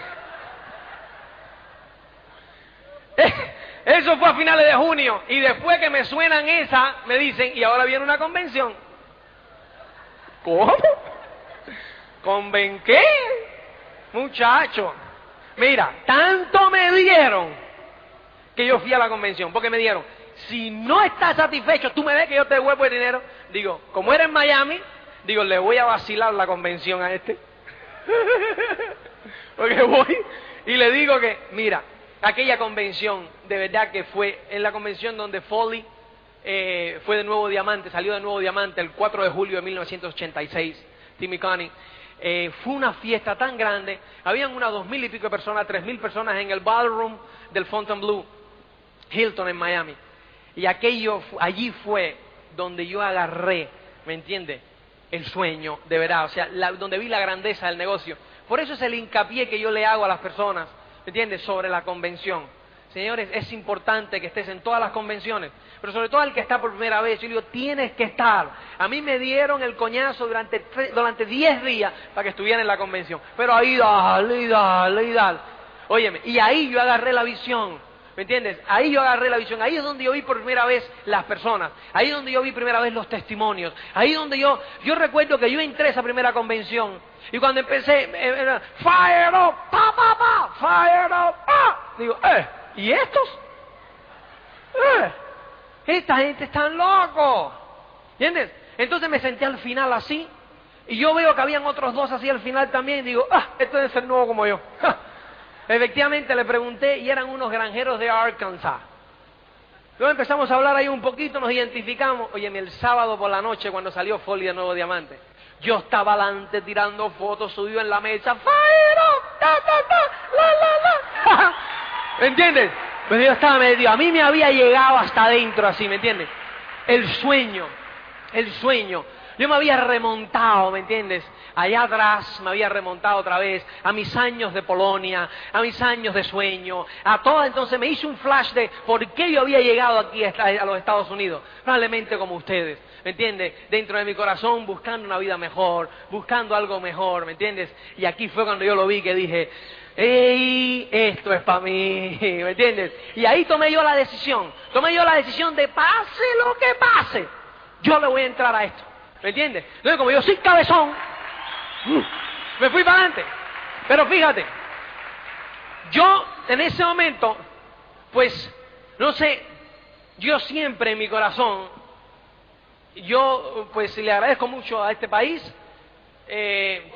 Eso fue a finales de junio, y después que me suenan esa, me dicen, y ahora viene una convención. ¿Cómo? ¿Qué? Muchacho, mira, tanto me dieron que yo fui a la convención, porque me dijeron, si no estás satisfecho, tú me ves que yo te devuelvo el dinero. Digo, como eres en Miami, digo, le voy a vacilar la convención a este. Porque voy y le digo que, mira, aquella convención, de verdad que fue en la convención donde Foley fue de Nuevo Diamante, salió de Nuevo Diamante el 4 de julio de 1986, Timmy Connie. Fue una fiesta tan grande, habían unas 2,000 y pico de personas, 3,000 personas en el ballroom del Fontainebleau Hilton en Miami. Y allí fue donde yo agarré, ¿me entiendes? El sueño, de verdad, o sea, donde vi la grandeza del negocio. Por eso es el hincapié que yo le hago a las personas, ¿me entiendes? Sobre la convención. Señores, es importante que estés en todas las convenciones, pero sobre todo el que está por primera vez. Yo digo, tienes que estar. A mí me dieron el coñazo durante 10 días para que estuviera en la convención. Pero ahí dale. Óyeme, y ahí yo agarré la visión. ¿Me entiendes? Ahí yo agarré la visión, ahí es donde yo vi por primera vez las personas, ahí es donde yo vi primera vez los testimonios, ahí es donde yo recuerdo que yo entré a esa primera convención, y cuando empecé, fire up, fire up, digo, ¿y estos? Esta gente está loco, ¿entiendes? Entonces me senté al final así, y yo veo que habían otros dos así al final también, y digo, este debe ser nuevo como yo. Efectivamente le pregunté y eran unos granjeros de Arkansas. Luego empezamos a hablar ahí un poquito, nos identificamos. Óyeme, el sábado por la noche cuando salió Foley de Nuevo Diamante, yo estaba adelante tirando fotos, subido en la mesa, fire up, la. ¿Me entiendes? Pues yo estaba medio, a mí me había llegado hasta adentro así, ¿me entiendes? El sueño. Yo me había remontado, ¿me entiendes? Allá atrás me había remontado otra vez a mis años de Polonia, a mis años de sueño, a todo. Entonces me hice un flash de por qué yo había llegado aquí a los Estados Unidos, probablemente como ustedes, ¿me entiendes? Dentro de mi corazón buscando una vida mejor, buscando algo mejor, ¿me entiendes? Y aquí fue cuando yo lo vi que dije, ¡ey! Esto es para mí, ¿me entiendes? Y ahí tomé yo la decisión de pase lo que pase, yo le voy a entrar a esto, ¿me entiendes? Entonces como yo soy cabezón, me fui para adelante. Pero fíjate, yo en ese momento, pues, no sé, yo siempre en mi corazón, yo pues le agradezco mucho a este país,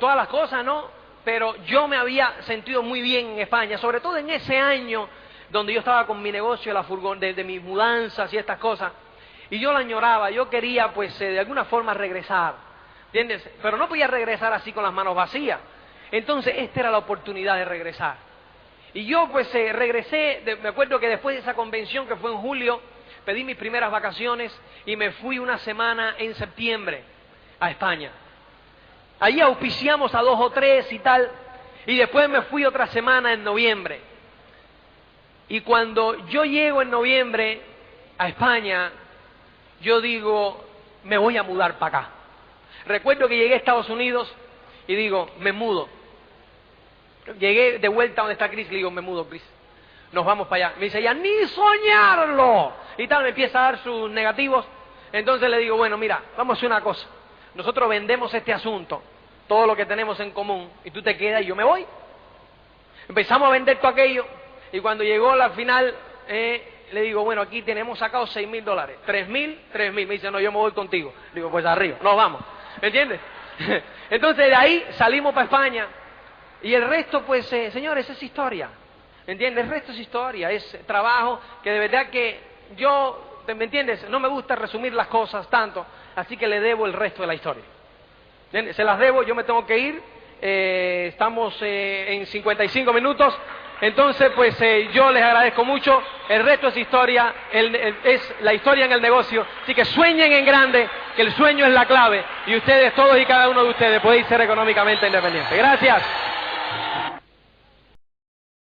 todas las cosas, ¿no? Pero yo me había sentido muy bien en España, sobre todo en ese año donde yo estaba con mi negocio, de mis mudanzas y estas cosas, y yo la añoraba, yo quería pues de alguna forma regresar. ¿Entiendes? Pero no podía regresar así con las manos vacías. Entonces, esta era la oportunidad de regresar. Y yo, pues, regresé, me acuerdo que después de esa convención, que fue en julio, pedí mis primeras vacaciones y me fui una semana en septiembre a España. Allí auspiciamos a 2 o 3 y tal, y después me fui otra semana en noviembre. Y cuando yo llego en noviembre a España, yo digo, me voy a mudar para acá. Recuerdo que llegué a Estados Unidos y digo, me mudo. Llegué de vuelta donde está Chris y le digo, me mudo, Chris. Nos vamos para allá. Me dice, ya ni soñarlo. Y tal, me empieza a dar sus negativos. Entonces le digo, bueno, mira, vamos a hacer una cosa. Nosotros vendemos este asunto, todo lo que tenemos en común, y tú te quedas y yo me voy. Empezamos a vender todo aquello, y cuando llegó la final, le digo, bueno, aquí tenemos sacado $6,000. 3,000. Me dice, no, yo me voy contigo. Digo, pues arriba, nos vamos. ¿Me entiendes? Entonces de ahí salimos para España, y el resto, pues, señores, es historia. ¿Me entiendes? El resto es historia, es trabajo que de verdad que yo, ¿me entiendes? No me gusta resumir las cosas tanto, así que le debo el resto de la historia. ¿Entiendes? Se las debo, yo me tengo que ir, estamos en 55 minutos. Entonces, pues yo les agradezco mucho. El resto es historia, es la historia en el negocio. Así que sueñen en grande, que el sueño es la clave. Y ustedes, todos y cada uno de ustedes, podéis ser económicamente independientes. Gracias.